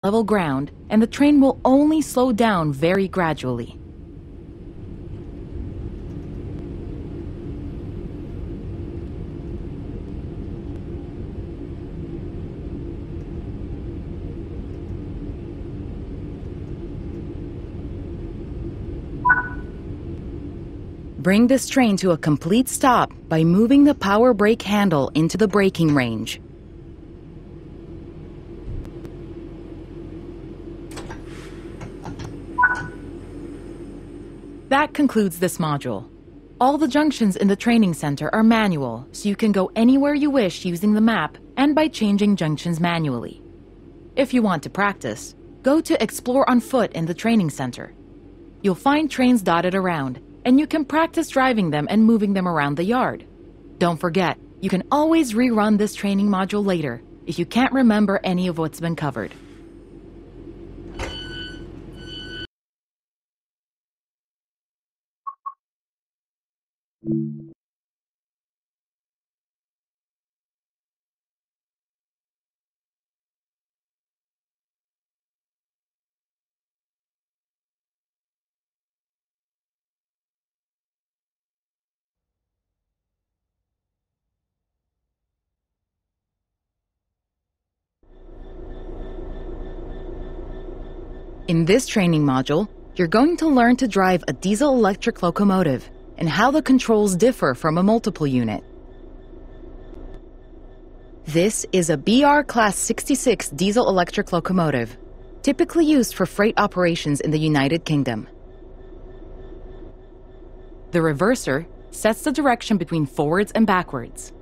level ground, and the train will only slow down very gradually. Bring this train to a complete stop by moving the power brake handle into the braking range. That concludes this module. All the junctions in the training center are manual, so you can go anywhere you wish using the map and by changing junctions manually. If you want to practice, go to Explore on Foot in the training center. You'll find trains dotted around, and you can practice driving them and moving them around the yard. Don't forget, you can always rerun this training module later if you can't remember any of what's been covered. In this training module, you're going to learn to drive a diesel-electric locomotive and how the controls differ from a multiple unit. This is a BR Class 66 diesel-electric locomotive, typically used for freight operations in the United Kingdom. The reverser sets the direction between forwards and backwards.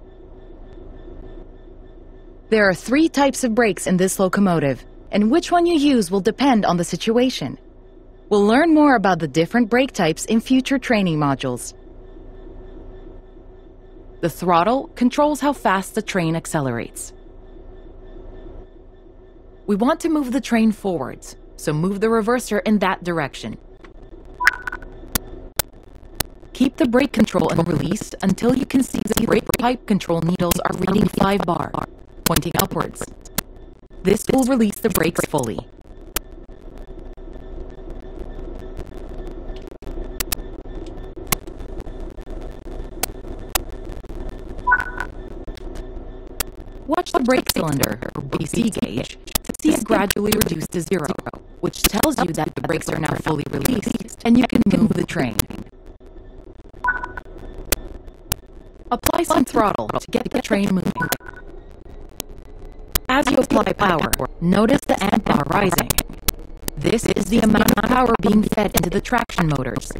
There are 3 types of brakes in this locomotive, and which one you use will depend on the situation. We'll learn more about the different brake types in future training modules. The throttle controls how fast the train accelerates. We want to move the train forwards, so move the reverser in that direction. Keep the brake control released until you can see the brake pipe control needles are reading 5 bar, pointing upwards. This will release the brakes fully. Watch the brake cylinder, or BC gauge, to see it gradually reduce to 0, which tells you that the brakes are now fully released and you can move the train. Apply some throttle to get the train moving. As you apply power, notice the amp bar rising. This is the amount of power being fed into the traction motors.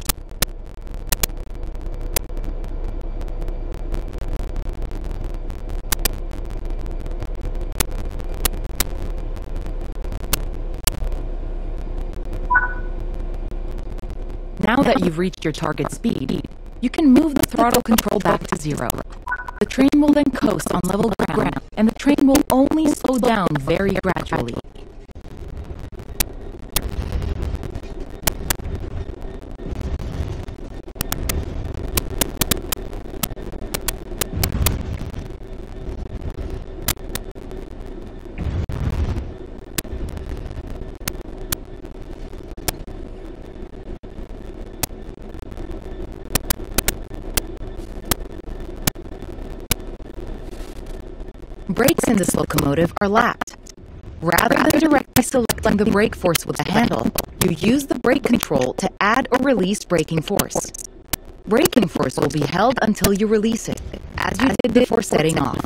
Now that you've reached your target speed, you can move the throttle control back to 0. The train will then coast on level ground, and the train will only slow down very gradually. Brakes in this locomotive are lapped. Rather than directly selecting the brake force with the handle, you use the brake control to add or release braking force. Braking force will be held until you release it, as you did before setting off.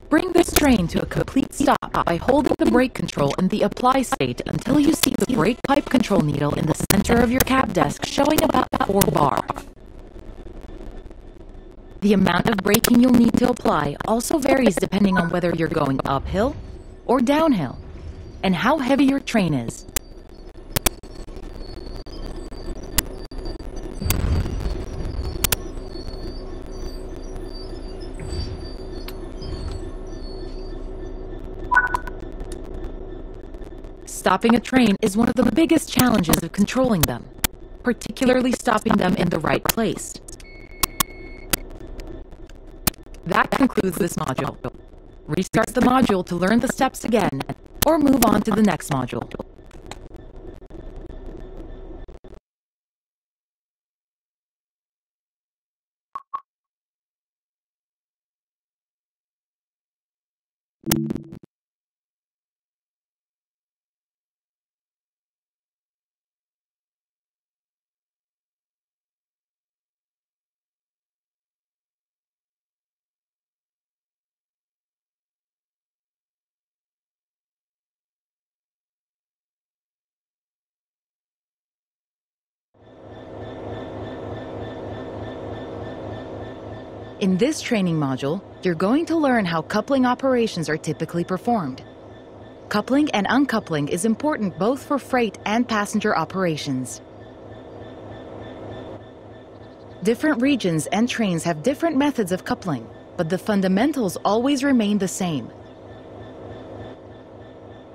Bring this train to a complete stop by holding the brake control in the apply state until you see the brake pipe control needle in the center of your cab desk showing about 4 bar. The amount of braking you'll need to apply also varies depending on whether you're going uphill or downhill, and how heavy your train is. Stopping a train is one of the biggest challenges of controlling them, particularly stopping them in the right place. That concludes this module. Restart the module to learn the steps again, or move on to the next module. In this training module, you're going to learn how coupling operations are typically performed. Coupling and uncoupling is important both for freight and passenger operations. Different regions and trains have different methods of coupling, but the fundamentals always remain the same.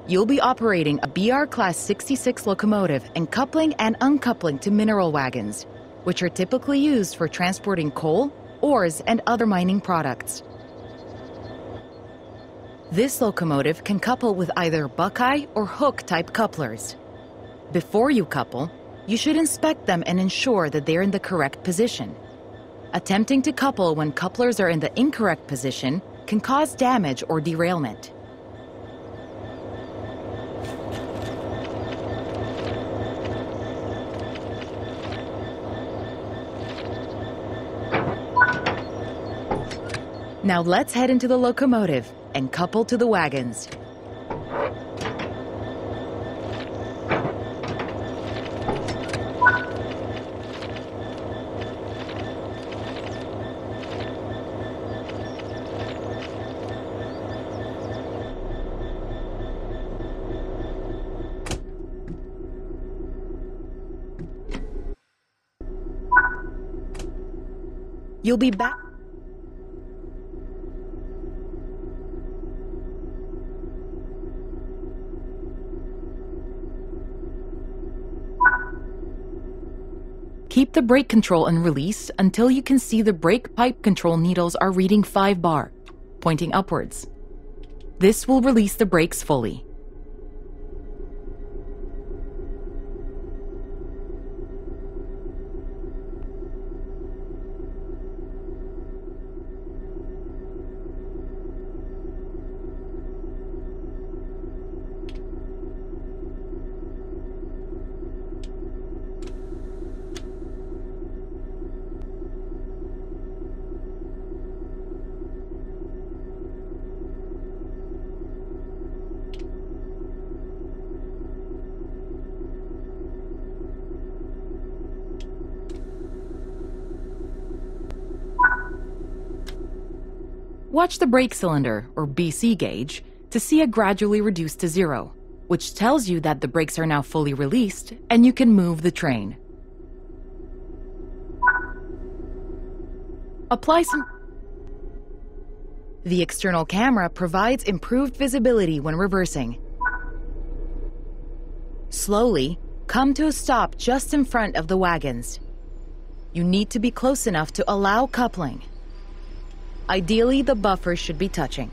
You'll be operating a BR Class 66 locomotive and coupling and uncoupling to mineral wagons, which are typically used for transporting coal, ores, and other mining products. This locomotive can couple with either Buckeye or Hook type couplers. Before you couple, you should inspect them and ensure that they're in the correct position. Attempting to couple when couplers are in the incorrect position can cause damage or derailment. Now let's head into the locomotive and couple to the wagons. You'll be back. Keep the brake control and release until you can see the brake pipe control needles are reading 5 bar, pointing upwards. This will release the brakes fully. Watch the brake cylinder, or BC gauge, to see it gradually reduce to 0, which tells you that the brakes are now fully released and you can move the train. Apply some... The external camera provides improved visibility when reversing. Slowly, come to a stop just in front of the wagons. You need to be close enough to allow coupling. Ideally, the buffers should be touching.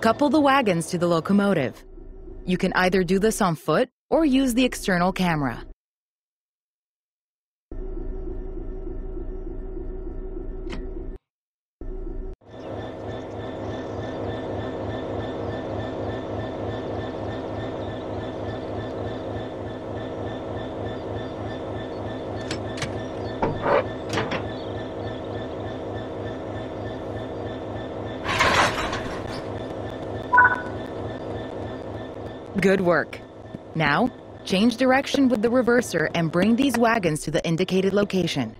Couple the wagons to the locomotive. You can either do this on foot or use the external camera. Good work. Now, change direction with the reverser and bring these wagons to the indicated location.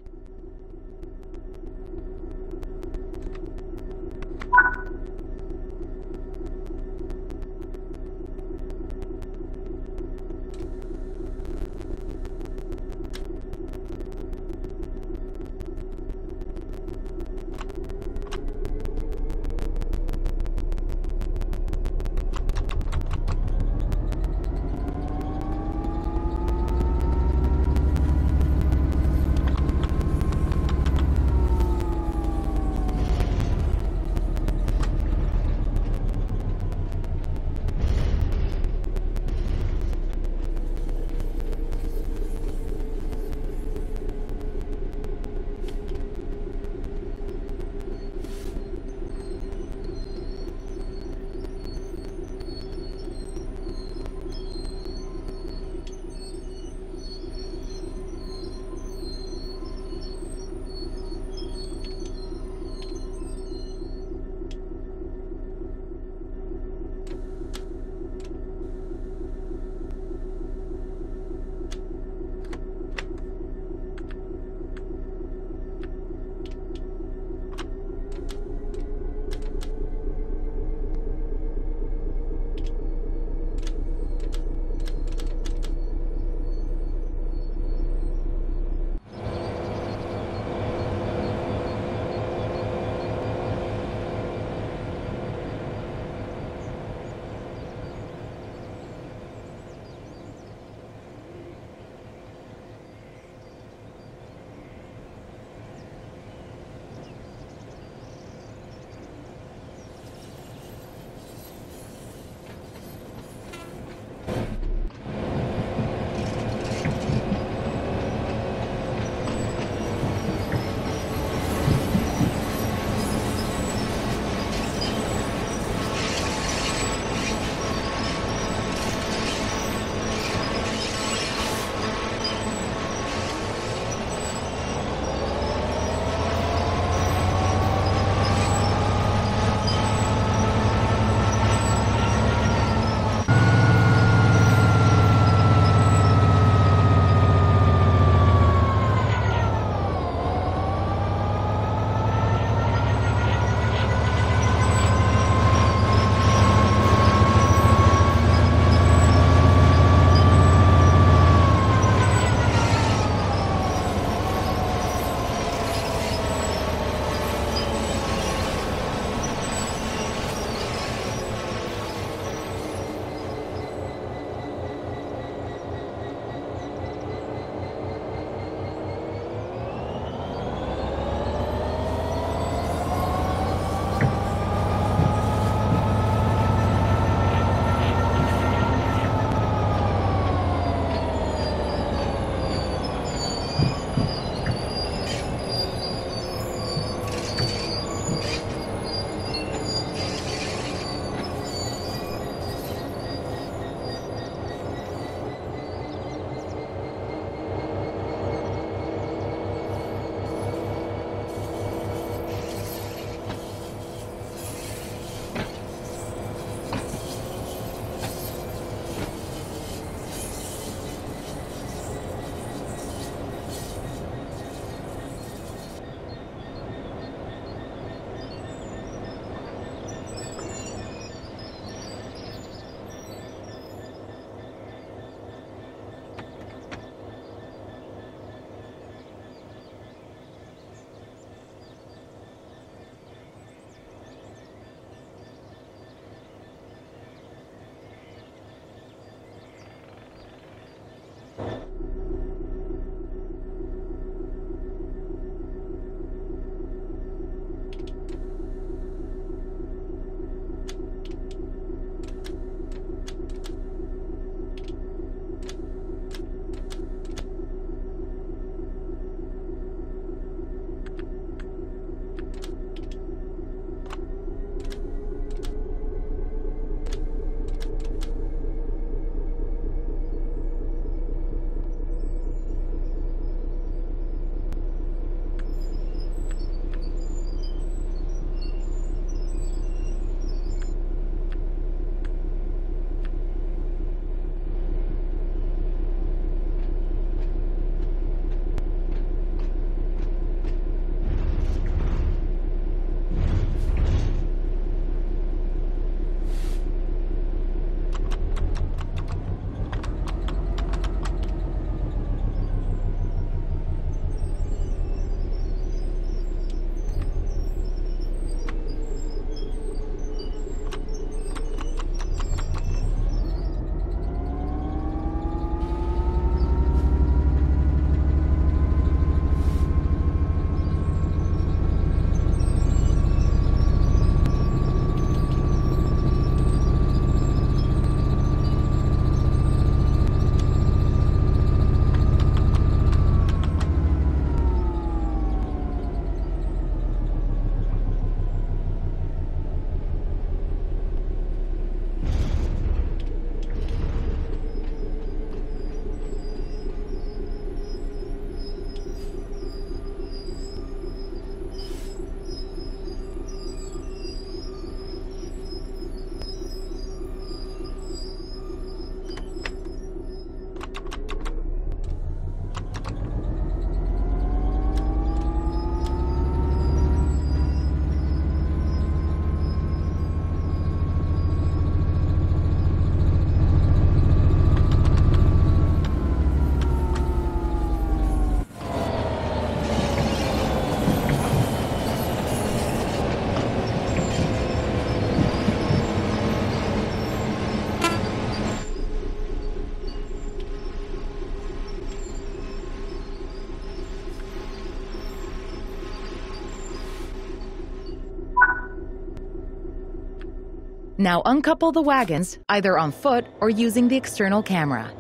Now uncouple the wagons, either on foot or using the external camera.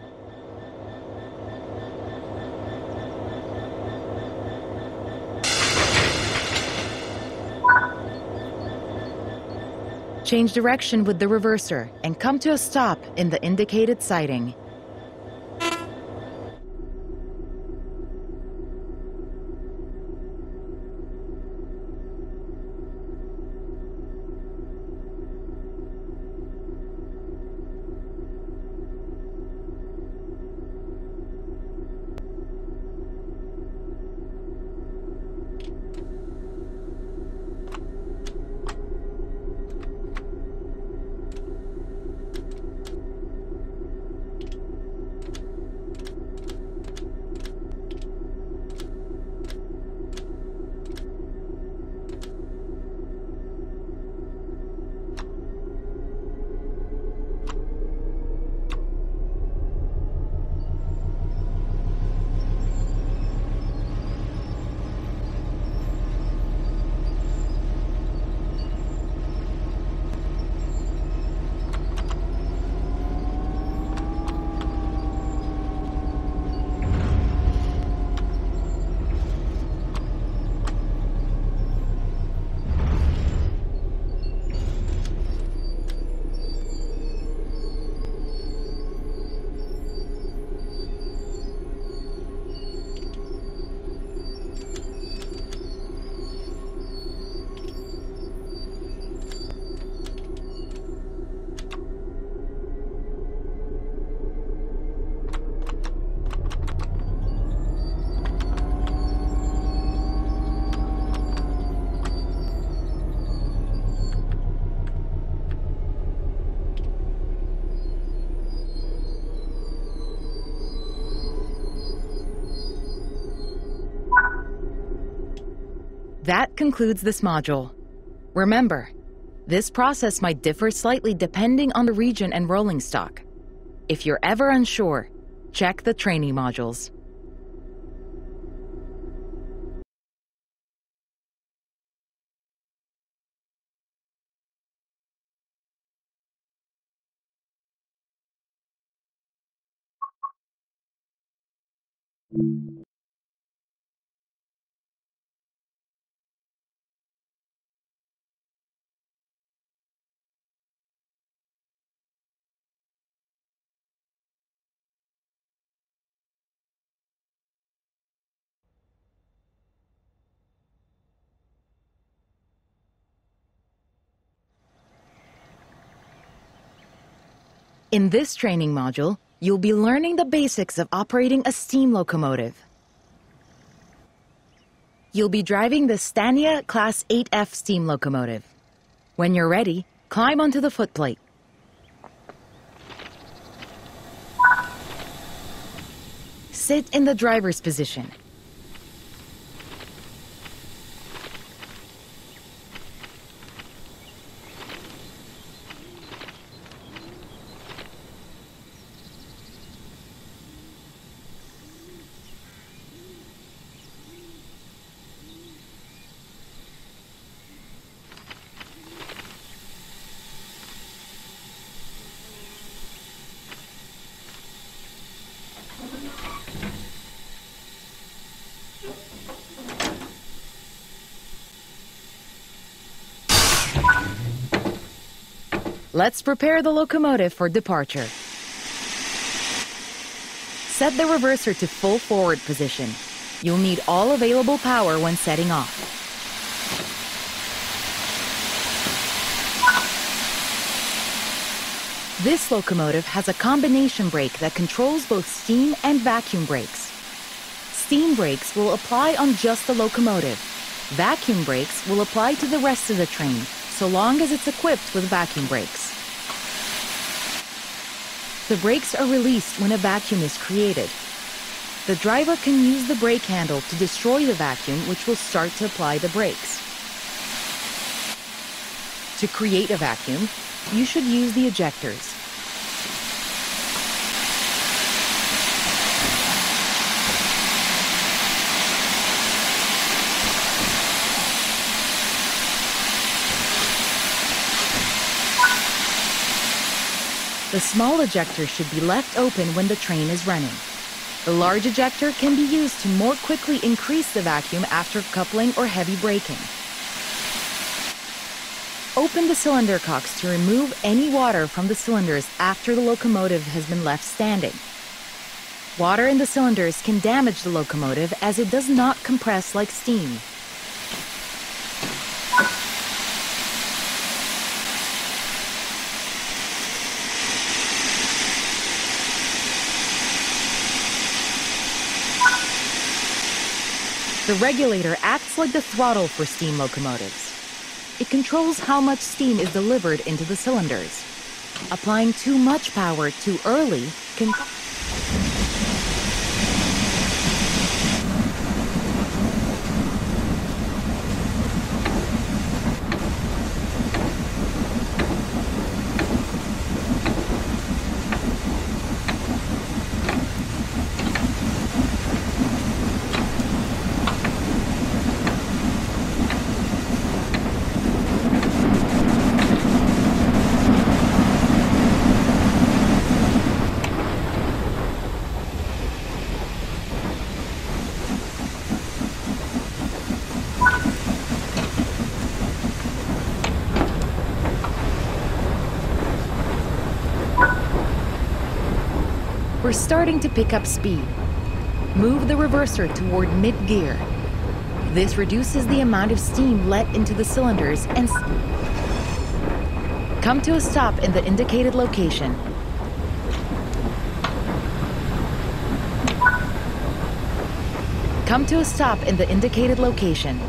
Change direction with the reverser and come to a stop in the indicated siding. That concludes this module. Remember, this process might differ slightly depending on the region and rolling stock. If you're ever unsure, check the training modules. In this training module, you'll be learning the basics of operating a steam locomotive. You'll be driving the Stania Class 8F steam locomotive. When you're ready, climb onto the footplate. Sit in the driver's position. Let's prepare the locomotive for departure. Set the reverser to full forward position. You'll need all available power when setting off. This locomotive has a combination brake that controls both steam and vacuum brakes. Steam brakes will apply on just the locomotive. Vacuum brakes will apply to the rest of the train, so long as it's equipped with vacuum brakes. The brakes are released when a vacuum is created. The driver can use the brake handle to destroy the vacuum, which will start to apply the brakes. To create a vacuum, you should use the ejectors. The small ejector should be left open when the train is running. The large ejector can be used to more quickly increase the vacuum after coupling or heavy braking. Open the cylinder cocks to remove any water from the cylinders after the locomotive has been left standing. Water in the cylinders can damage the locomotive as it does not compress like steam. The regulator acts like the throttle for steam locomotives. It controls how much steam is delivered into the cylinders. Applying too much power too early can... We're starting to pick up speed. Move the reverser toward mid-gear. This reduces the amount of steam let into the cylinders and... Come to a stop in the indicated location. Come to a stop in the indicated location.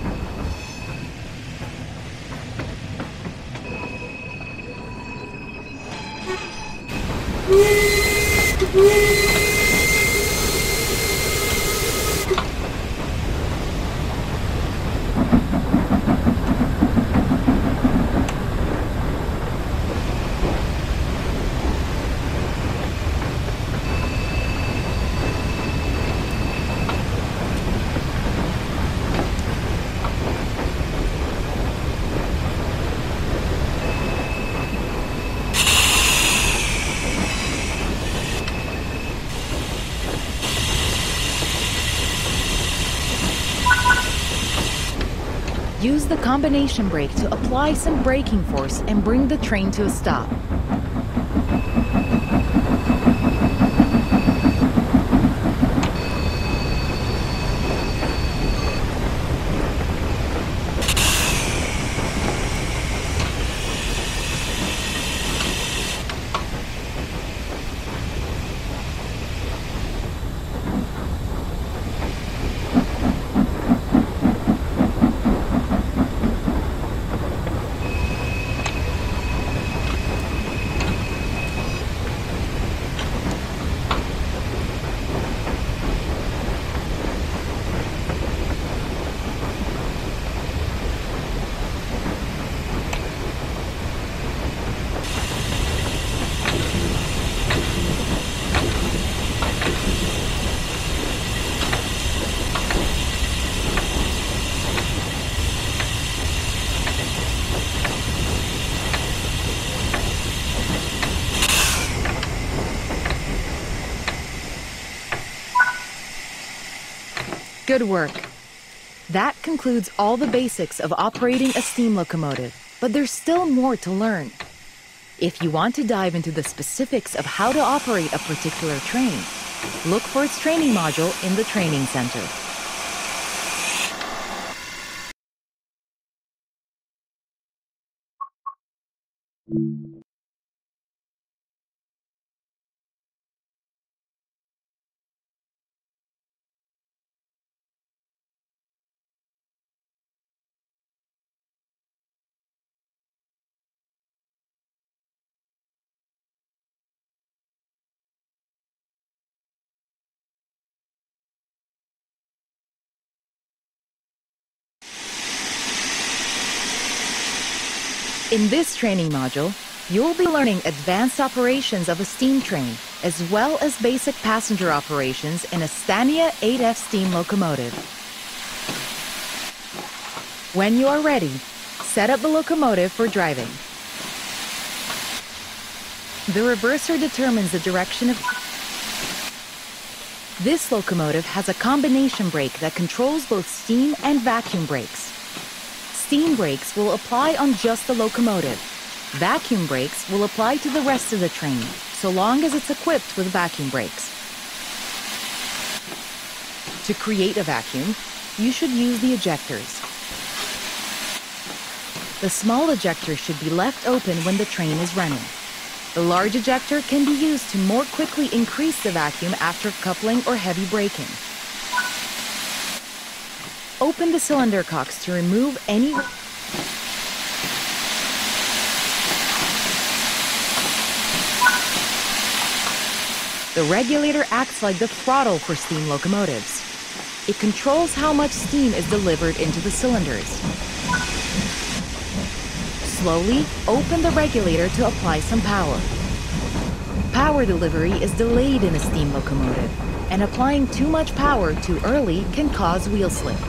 Use the combination brake to apply some braking force and bring the train to a stop. Good work. That concludes all the basics of operating a steam locomotive, but there's still more to learn. If you want to dive into the specifics of how to operate a particular train, look for its training module in the training center. In this training module, you'll be learning advanced operations of a steam train, as well as basic passenger operations in a Scania 8F steam locomotive. When you are ready, set up the locomotive for driving. The reverser determines the direction of... This locomotive has a combination brake that controls both steam and vacuum brakes. Steam brakes will apply on just the locomotive. Vacuum brakes will apply to the rest of the train, so long as it's equipped with vacuum brakes. To create a vacuum, you should use the ejectors. The small ejector should be left open when the train is running. The large ejector can be used to more quickly increase the vacuum after coupling or heavy braking. Open the cylinder cocks to remove any... The regulator acts like the throttle for steam locomotives. It controls how much steam is delivered into the cylinders. Slowly open the regulator to apply some power. Power delivery is delayed in a steam locomotive, and applying too much power too early can cause wheel slip.